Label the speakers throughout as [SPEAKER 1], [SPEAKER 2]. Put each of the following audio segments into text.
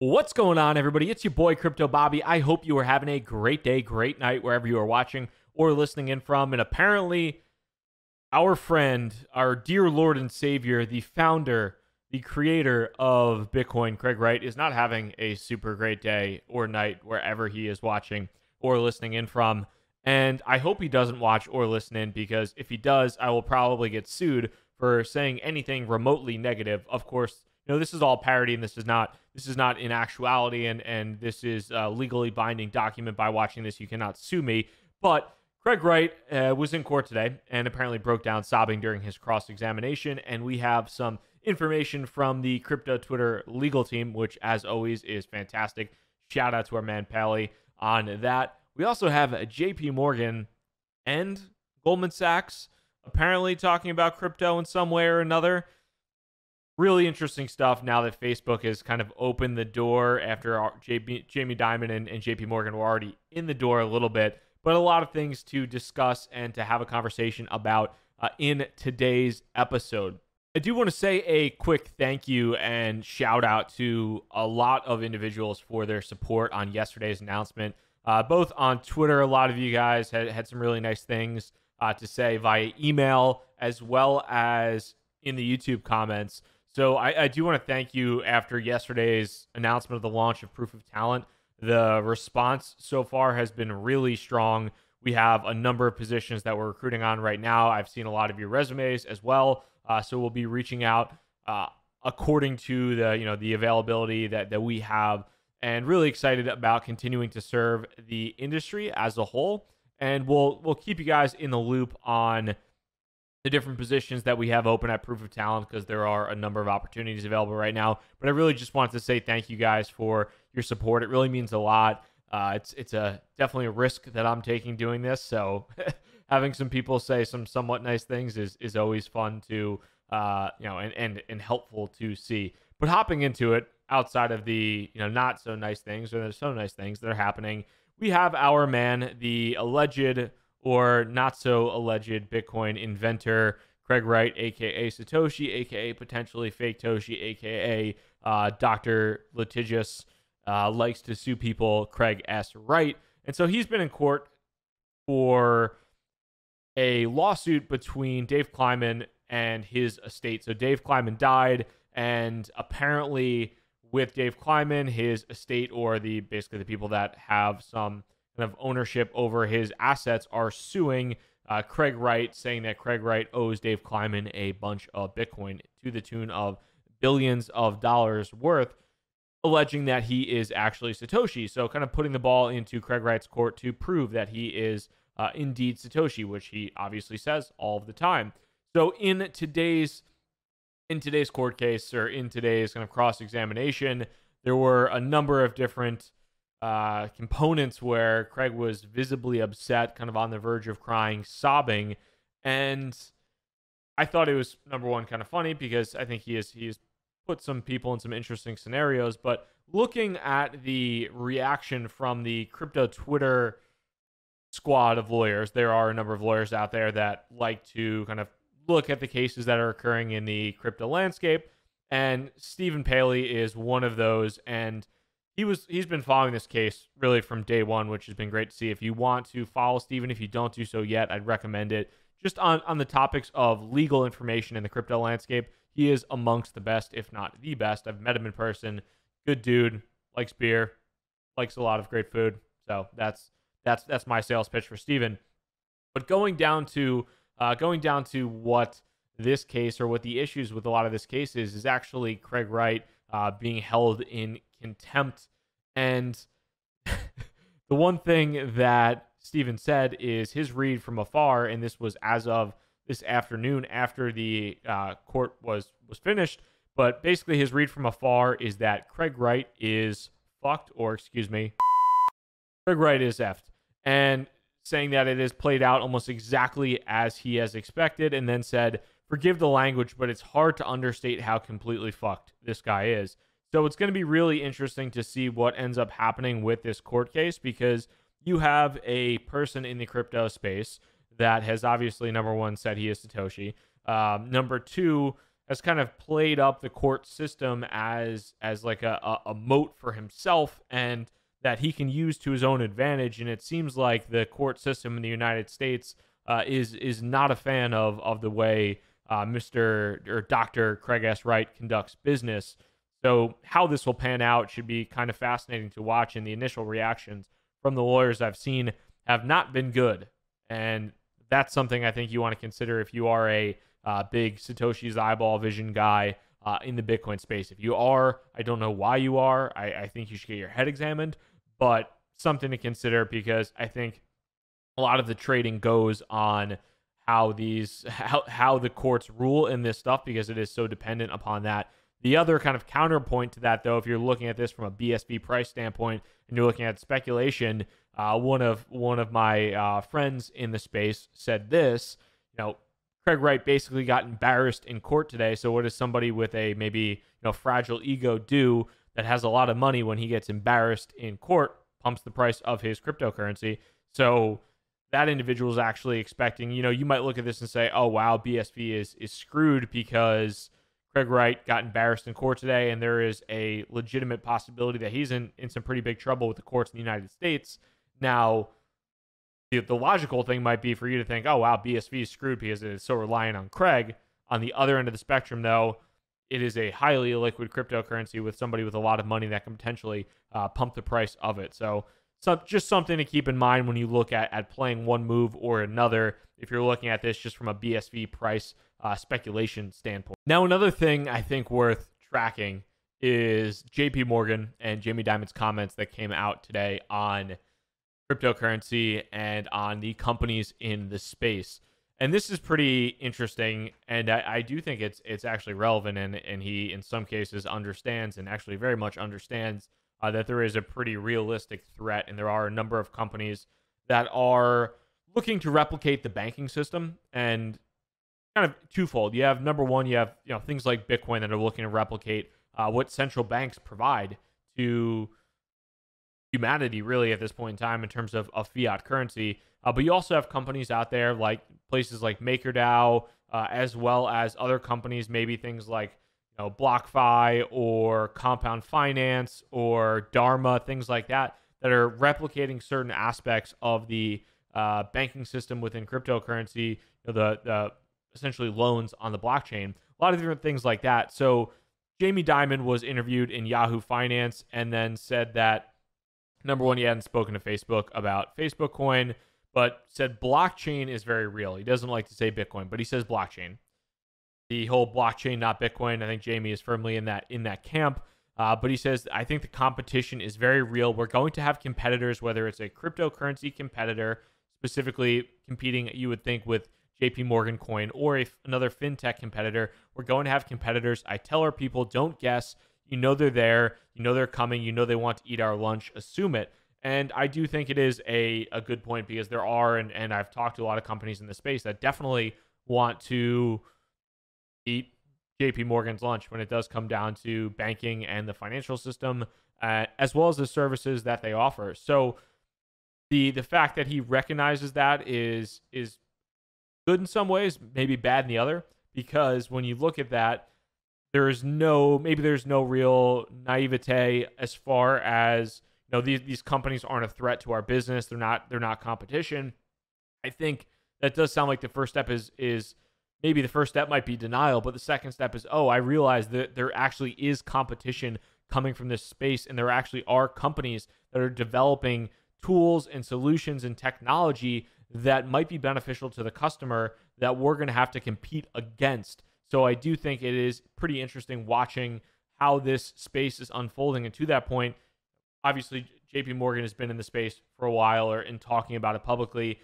[SPEAKER 1] What's going on, everybody? It's your boy Crypto Bobby. I hope you are having a great day, great night, wherever you are watching or listening in from. And apparently, our friend, our dear Lord and Savior, the founder, the creator of Bitcoin, Craig Wright, is not having a super great day or night wherever he is watching or listening in from. And I hope he doesn't watch or listen in, because if he does, I will probably get sued for saying anything remotely negative. Of course, this is all parody, and this is not in actuality, and this is a legally binding document. By watching this, you cannot sue me. But Craig Wright was in court today and apparently broke down sobbing during his cross-examination, and we have some information from the crypto Twitter legal team, which, as always, is fantastic. Shout out to our man Pally on that. We also have JPMorgan and Goldman Sachs apparently talking about crypto in some way or another. Really interesting stuff now that Facebook has kind of opened the door after Jamie Dimon and JP Morgan were already in the door a little bit, but a lot of things to discuss and to have a conversation about in today's episode. I do want to say a quick thank you and shout out to a lot of individuals for their support on yesterday's announcement. Both on Twitter, a lot of you guys had some really nice things to say via email, as well as in the YouTube comments. So I do want to thank you. After yesterday's announcement of the launch of Proof of Talent, the response so far has been really strong. We have a number of positions that we're recruiting on right now. I've seen a lot of your resumes as well. So we'll be reaching out according to the availability that we have, and really excited about continuing to serve the industry as a whole. And we'll keep you guys in the loop on the different positions that we have open at Proof of Talent, because there are a number of opportunities available right now. But I really just wanted to say thank you guys for your support. It really means a lot. It's definitely a risk that I'm taking doing this. So having some people say some somewhat nice things is always fun to and helpful to see. But hopping into it, outside of the not so nice things or the so nice things that are happening, we have our man, the alleged or not so alleged Bitcoin inventor, Craig Wright, aka Satoshi, aka potentially fake Toshi, aka Dr. Litigious, likes to sue people, Craig S. Wright. And so he's been in court for a lawsuit between Dave Kleiman and his estate. So Dave Kleiman died, and apparently with Dave Kleiman, his estate, or basically the people that have some of ownership over his assets, are suing Craig Wright, saying that Craig Wright owes Dave Kleiman a bunch of Bitcoin to the tune of billions of dollars worth, alleging that he is actually Satoshi. So kind of putting the ball into Craig Wright's court to prove that he is indeed Satoshi, which he obviously says all of the time. So in today's court case, or in today's kind of cross-examination, there were a number of different components where Craig was visibly upset, kind of on the verge of crying, sobbing. And I thought it was, number one, kind of funny, because I think he has put some people in some interesting scenarios. But looking at the reaction from the crypto Twitter squad of lawyers, there are a number of lawyers out there that like to kind of look at the cases that are occurring in the crypto landscape, and Stephen Paley is one of those. And he's been following this case really from day one, which has been great to see. If you want to follow Stephen, if you don't do so yet, I'd recommend it. Just on the topics of legal information in the crypto landscape, he is amongst the best, if not the best. I've met him in person. Good dude, likes beer, likes a lot of great food. So that's my sales pitch for Stephen. But going down to what this case, or what the issues with a lot of this case is actually Craig Wright being held in contempt. And the one thing that Stephen said is his read from afar, and this was as of this afternoon after the court was finished, but basically his read from afar is that Craig Wright is fucked, or excuse me, Craig Wright is effed, and saying that it is played out almost exactly as he has expected, and then said, forgive the language, but it's hard to understate how completely fucked this guy is. So it's going to be really interesting to see what ends up happening with this court case, because you have a person in the crypto space that has obviously, number one, said he is Satoshi. Number two, has kind of played up the court system as like a moat for himself, and that he can use to his own advantage. And it seems like the court system in the United States is not a fan of the way Mr. or Dr. Craig S. Wright conducts business. So how this will pan out should be kind of fascinating to watch. And the initial reactions from the lawyers I've seen have not been good. And that's something I think you want to consider if you are a big Satoshi's eyeball vision guy in the Bitcoin space. If you are, I don't know why you are. I think you should get your head examined, but something to consider, because I think a lot of the trading goes on how the courts rule in this stuff, because it is so dependent upon that. The other kind of counterpoint to that, though, if you're looking at this from a BSV price standpoint and you're looking at speculation, one of my friends in the space said this, Craig Wright basically got embarrassed in court today. So what does somebody with a maybe fragile ego do that has a lot of money when he gets embarrassed in court? Pumps the price of his cryptocurrency. So that individual is actually expecting, you might look at this and say, oh, wow, BSV is screwed because Craig Wright got embarrassed in court today, and there is a legitimate possibility that he's in some pretty big trouble with the courts in the United States. Now, the logical thing might be for you to think, oh, wow, BSV is screwed because it is so reliant on Craig. On the other end of the spectrum, though, it is a highly illiquid cryptocurrency with somebody with a lot of money that can potentially pump the price of it. So just something to keep in mind when you look at playing one move or another, if you're looking at this just from a BSV price speculation standpoint. Now, another thing I think worth tracking is JPMorgan and Jamie Dimon's comments that came out today on cryptocurrency and on the companies in the space. And this is pretty interesting, and I do think it's actually relevant, and he, in some cases, understands, and actually very much understands, that there is a pretty realistic threat, and there are a number of companies that are looking to replicate the banking system, and kind of twofold. You have, number one, you have things like Bitcoin that are looking to replicate what central banks provide to humanity, really, at this point in time, in terms of fiat currency. But you also have companies out there like places like MakerDAO, as well as other companies, maybe things like BlockFi or Compound Finance or Dharma, things like that are replicating certain aspects of the banking system within cryptocurrency, the essentially loans on the blockchain, a lot of different things like that. So Jamie Dimon was interviewed in Yahoo Finance and then said that, number one, he hadn't spoken to Facebook about Facebook Coin, but said blockchain is very real. He doesn't like to say Bitcoin, but he says blockchain. The whole blockchain, not Bitcoin, I think Jamie is firmly in that camp. But he says, I think the competition is very real. We're going to have competitors, whether it's a cryptocurrency competitor, specifically competing, you would think, with JPMorgan coin, or another fintech competitor. We're going to have competitors. I tell our people, don't guess. They're there. They're coming. They want to eat our lunch. Assume it. And I do think it is a good point, because there are, and I've talked to a lot of companies in the space that definitely want to eat JP Morgan's lunch when it does come down to banking and the financial system, as well as the services that they offer. So the fact that he recognizes that is good in some ways, maybe bad in the other, because when you look at that, there's no real naivete as far as these companies aren't a threat to our business. They're not competition. I think that does sound like the first step is maybe the first step might be denial, but the second step is, oh, I realize that there actually is competition coming from this space, and there actually are companies that are developing tools and solutions and technology that might be beneficial to the customer that we're going to have to compete against. So I do think it is pretty interesting watching how this space is unfolding. And to that point, obviously, JP Morgan has been in the space for a while, or in talking about it publicly.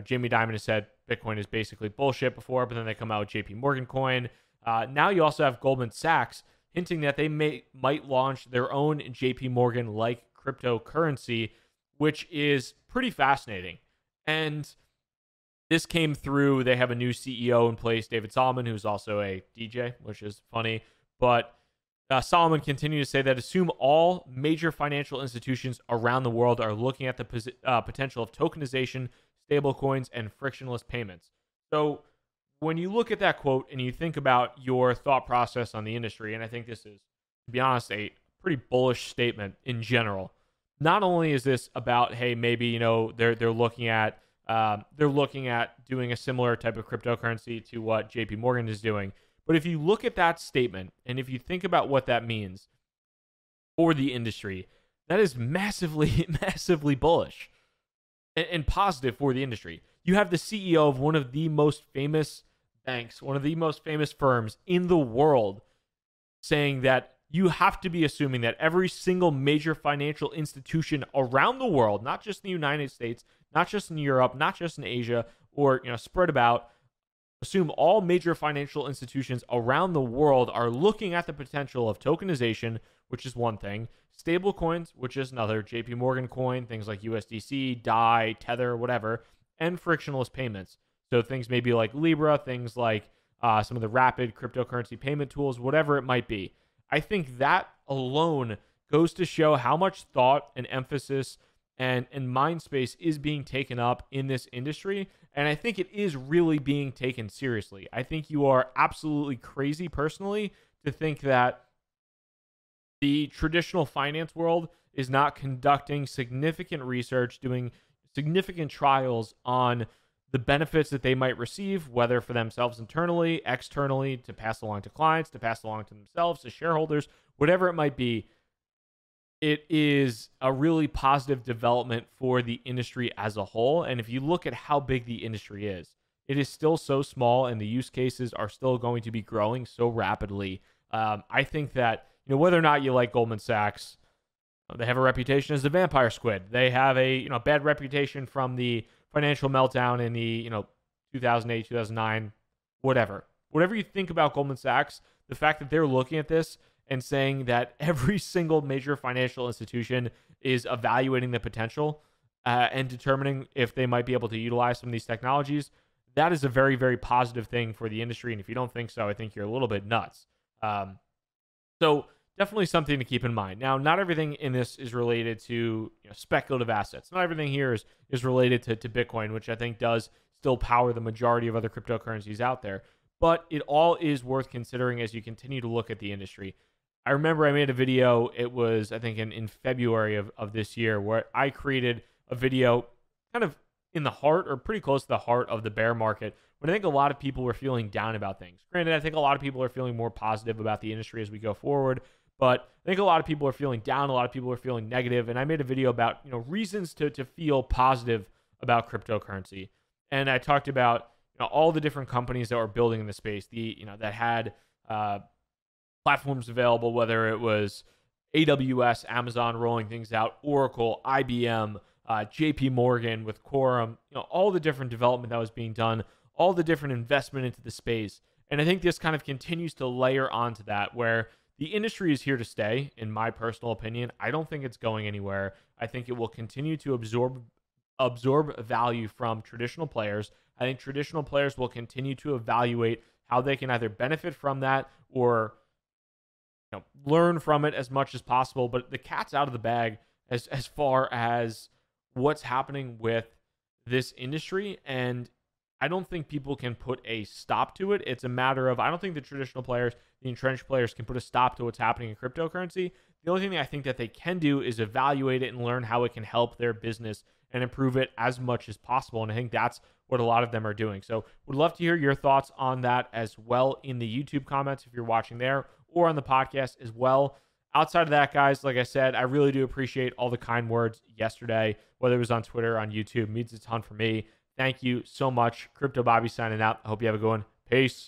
[SPEAKER 1] Jamie Dimon has said Bitcoin is basically bullshit before, but then they come out with JP Morgan coin. Now you also have Goldman Sachs hinting that they might launch their own JP Morgan-like cryptocurrency, which is pretty fascinating. And this came through, they have a new CEO in place, David Solomon, who's also a DJ, which is funny. But Solomon continued to say that assume all major financial institutions around the world are looking at the potential of tokenization, stablecoins, and frictionless payments. So when you look at that quote and you think about your thought process on the industry, and I think this is, to be honest, a pretty bullish statement in general. Not only is this about, hey, maybe, you know, they're looking at doing a similar type of cryptocurrency to what JPMorgan is doing, but if you look at that statement and if you think about what that means for the industry, that is massively, massively bullish and positive for the industry. You have the CEO of one of the most famous banks, one of the most famous firms in the world, saying that you have to be assuming that every single major financial institution around the world, not just in the United States, not just in Europe, not just in Asia, or, you know, spread about, assume all major financial institutions around the world are looking at the potential of tokenization, which is one thing, stable coins, which is another, JPMorgan coin, things like USDC, DAI, Tether, whatever, and frictionless payments. So things maybe like Libra, things like some of the rapid cryptocurrency payment tools, whatever it might be. I think that alone goes to show how much thought and emphasis and mind space is being taken up in this industry. And I think it is really being taken seriously. I think you are absolutely crazy personally to think that the traditional finance world is not conducting significant research, doing significant trials on the benefits that they might receive, whether for themselves internally, externally, to pass along to clients, to pass along to themselves, to shareholders, whatever it might be. It is a really positive development for the industry as a whole. And if you look at how big the industry is, it is still so small and the use cases are still going to be growing so rapidly. I think that, you know, whether or not you like Goldman Sachs, they have a reputation as the vampire squid. They have a, you know, bad reputation from the financial meltdown in the, you know, 2008, 2009, whatever. Whatever you think about Goldman Sachs, the fact that they're looking at this and saying that every single major financial institution is evaluating the potential and determining if they might be able to utilize some of these technologies, that is a very, very positive thing for the industry. And if you don't think so, I think you're a little bit nuts. So definitely something to keep in mind. Now, not everything in this is related to, you know, speculative assets. Not everything here is related to Bitcoin, which I think does still power the majority of other cryptocurrencies out there. But it all is worth considering as you continue to look at the industry. I remember I made a video, it was, I think, in February of this year, where I created a video kind of in the heart or pretty close to the heart of the bear market, when I think a lot of people were feeling down about things. Granted, I think a lot of people are feeling more positive about the industry as we go forward, but I think a lot of people are feeling down, a lot of people are feeling negative, and I made a video about, you know, reasons to feel positive about cryptocurrency. And I talked about, you know, all the different companies that were building in the space, that had platforms available, whether it was AWS, Amazon rolling things out, Oracle, IBM, JPMorgan with Quorum, you know, all the different development that was being done, all the different investment into the space. And I think this kind of continues to layer onto that, where the industry is here to stay, in my personal opinion. I don't think it's going anywhere. I think it will continue to absorb value from traditional players. I think traditional players will continue to evaluate how they can either benefit from that or, you know, learn from it as much as possible. But the cat's out of the bag as far as what's happening with this industry, and I don't think people can put a stop to it. It's a matter of, I don't think the traditional players, the entrenched players, can put a stop to what's happening in cryptocurrency. The only thing I think that they can do is evaluate it and learn how it can help their business and improve it as much as possible. And I think that's what a lot of them are doing. So would love to hear your thoughts on that as well in the YouTube comments if you're watching there, or on the podcast as well. Outside of that, guys, like I said, I really do appreciate all the kind words yesterday, whether it was on Twitter or on YouTube. It means a ton for me. Thank you so much. Crypto Bobby signing out. I hope you have a good one. Peace.